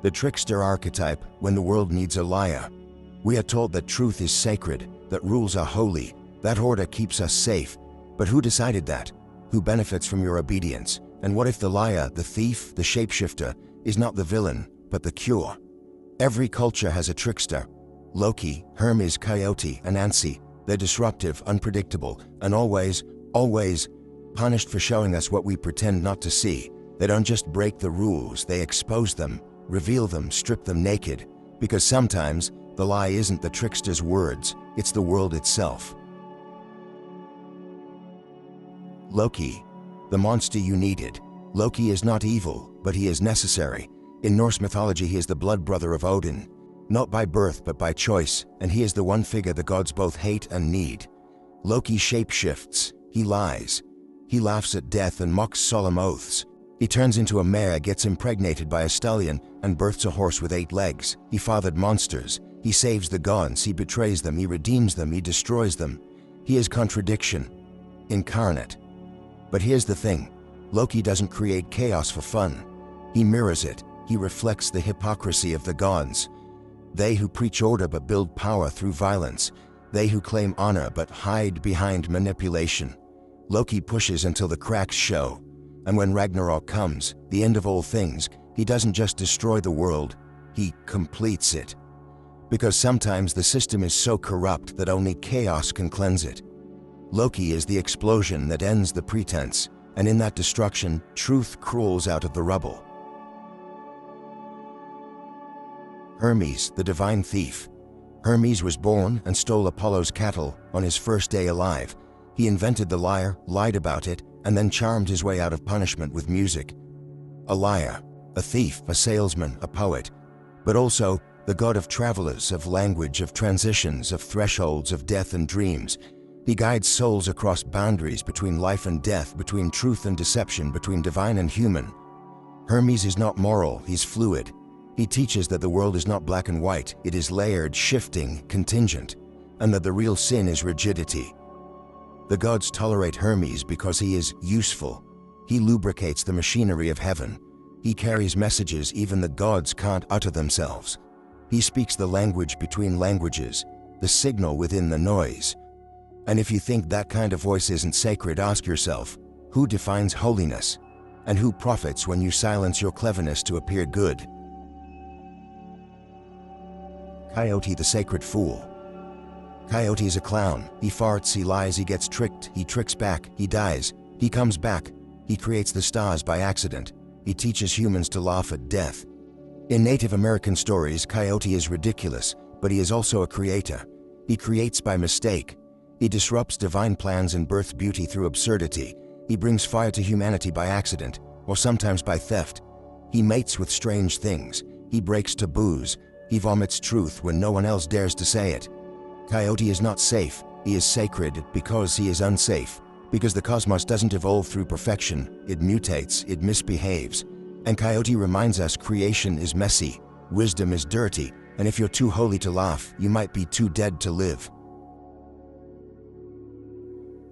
The trickster archetype, when the world needs a liar. We are taught that truth is sacred, that rules are holy, that order keeps us safe. But who decided that? Who benefits from your obedience? And what if the liar, the thief, the shapeshifter, is not the villain, but the cure? Every culture has a trickster. Loki, Hermes, Coyote, Anansi. They're disruptive, unpredictable, and always punished for showing us what we pretend not to see. They don't just break the rules, they expose them, reveal them, strip them naked. Because sometimes, the lie isn't the trickster's words, it's the world itself. Loki, the monster you needed. Loki is not evil, but he is necessary. In Norse mythology, he is the blood brother of Odin, not by birth but by choice, and he is the one figure the gods both hate and need. Loki shapeshifts, he lies. He laughs at death and mocks solemn oaths. He turns into a mare, gets impregnated by a stallion, and births a horse with 8 legs. He fathered monsters. He saves the gods, he betrays them, he redeems them, he destroys them. He is contradiction, incarnate. But here's the thing, Loki doesn't create chaos for fun. He mirrors it, he reflects the hypocrisy of the gods. They who preach order but build power through violence. They who claim honor but hide behind manipulation. Loki pushes until the cracks show. And when Ragnarok comes, the end of all things, he doesn't just destroy the world, he completes it. Because sometimes the system is so corrupt that only chaos can cleanse it. Loki is the explosion that ends the pretense, and in that destruction, truth crawls out of the rubble. Hermes, the divine thief. Hermes was born and stole Apollo's cattle on his first day alive. He invented the lyre, lied about it, and then charmed his way out of punishment with music. A liar, a thief, a salesman, a poet, but also the god of travelers, of language, of transitions, of thresholds, of death and dreams. He guides souls across boundaries between life and death, between truth and deception, between divine and human. Hermes is not moral, he's fluid. He teaches that the world is not black and white, it is layered, shifting, contingent, and that the real sin is rigidity. The gods tolerate Hermes because he is useful. He lubricates the machinery of heaven. He carries messages even the gods can't utter themselves. He speaks the language between languages, the signal within the noise. And if you think that kind of voice isn't sacred, ask yourself, who defines holiness? And who profits when you silence your cleverness to appear good? Coyote, the sacred fool. Coyote is a clown. He farts, he lies, he gets tricked, he tricks back, he dies, he comes back, he creates the stars by accident, he teaches humans to laugh at death. In Native American stories, Coyote is ridiculous, but he is also a creator. He creates by mistake. He disrupts divine plans and births beauty through absurdity. He brings fire to humanity by accident, or sometimes by theft. He mates with strange things. He breaks taboos. He vomits truth when no one else dares to say it. Coyote is not safe. He is sacred because he is unsafe. Because the cosmos doesn't evolve through perfection. It mutates, it misbehaves. And Coyote reminds us creation is messy, wisdom is dirty, and if you're too holy to laugh, you might be too dead to live.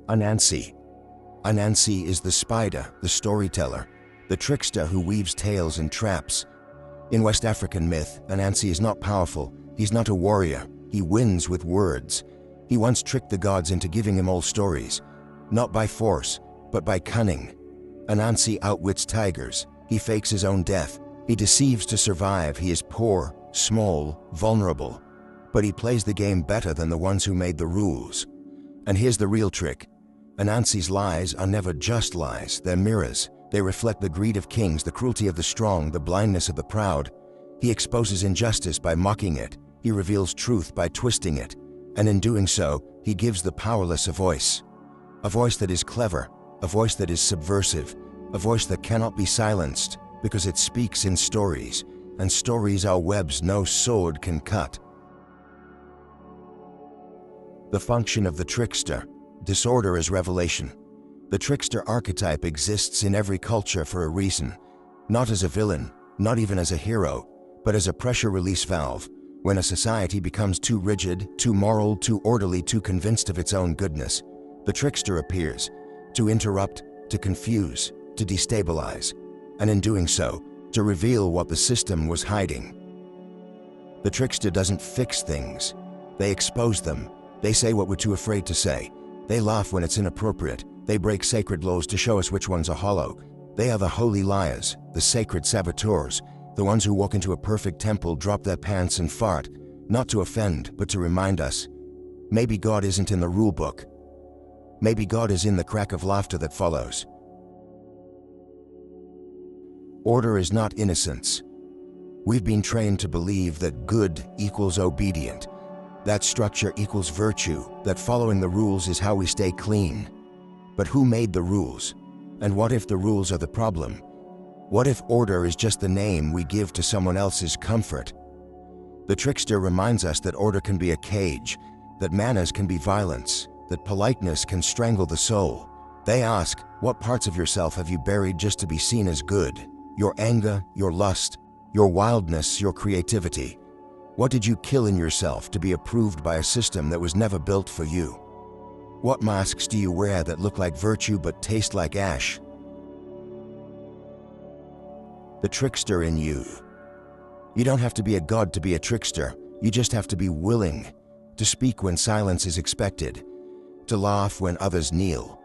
Anansi. Anansi is the spider, the storyteller, the trickster who weaves tales and traps. In West African myth, Anansi is not powerful. He's not a warrior. He wins with words. He once tricked the gods into giving him old stories, not by force, but by cunning. Anansi outwits tigers. He fakes his own death. He deceives to survive. He is poor, small, vulnerable. But he plays the game better than the ones who made the rules. And here's the real trick. Anansi's lies are never just lies. They're mirrors. They reflect the greed of kings, the cruelty of the strong, the blindness of the proud. He exposes injustice by mocking it. He reveals truth by twisting it. And in doing so, he gives the powerless a voice. A voice that is clever, a voice that is subversive, a voice that cannot be silenced because it speaks in stories, and stories are webs no sword can cut. The function of the trickster. Disorder is revelation. The trickster archetype exists in every culture for a reason, not as a villain, not even as a hero, but as a pressure release valve. When a society becomes too rigid, too moral, too orderly, too convinced of its own goodness, the trickster appears. to interrupt, to confuse, to destabilize, and in doing so, to reveal what the system was hiding. The trickster doesn't fix things. They expose them. They say what we're too afraid to say. They laugh when it's inappropriate. They break sacred laws to show us which ones are hollow. They are the holy liars, the sacred saboteurs, the ones who walk into a perfect temple, drop their pants and fart, not to offend, but to remind us. Maybe God isn't in the rule book. Maybe God is in the crack of laughter that follows. Order is not innocence. We've been trained to believe that good equals obedient, that structure equals virtue, that following the rules is how we stay clean. But who made the rules? And what if the rules are the problem? What if order is just the name we give to someone else's comfort? The trickster reminds us that order can be a cage, that manners can be violence, that politeness can strangle the soul. They ask, what parts of yourself have you buried just to be seen as good? Your anger, your lust, your wildness, your creativity. What did you kill in yourself to be approved by a system that was never built for you? What masks do you wear that look like virtue but taste like ash? The trickster in you. You don't have to be a god to be a trickster. You just have to be willing to speak when silence is expected, to laugh when others kneel,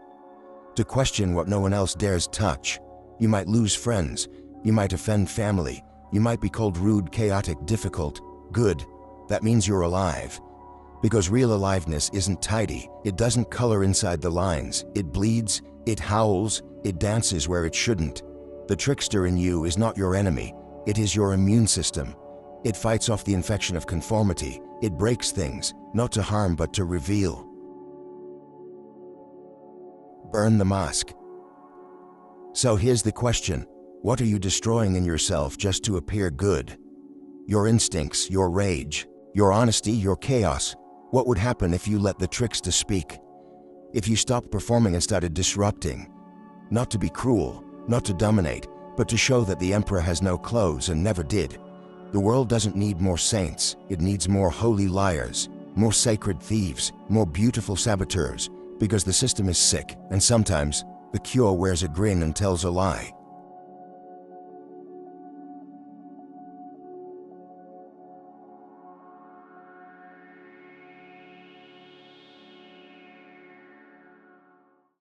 to question what no one else dares touch. You might lose friends. You might offend family. You might be called rude, chaotic, difficult. Good. That means you're alive. Because real aliveness isn't tidy. It doesn't color inside the lines. It bleeds, it howls, it dances where it shouldn't. The trickster in you is not your enemy. It is your immune system. It fights off the infection of conformity. It breaks things, not to harm but to reveal. Burn the mask. So here's the question. What are you destroying in yourself just to appear good? Your instincts, your rage, your honesty, your chaos. What would happen if you let the trickster speak? If you stopped performing and started disrupting? Not to be cruel, not to dominate, but to show that the emperor has no clothes and never did. The world doesn't need more saints. It needs more holy liars, more sacred thieves, more beautiful saboteurs, because the system is sick, and sometimes the cure wears a grin and tells a lie.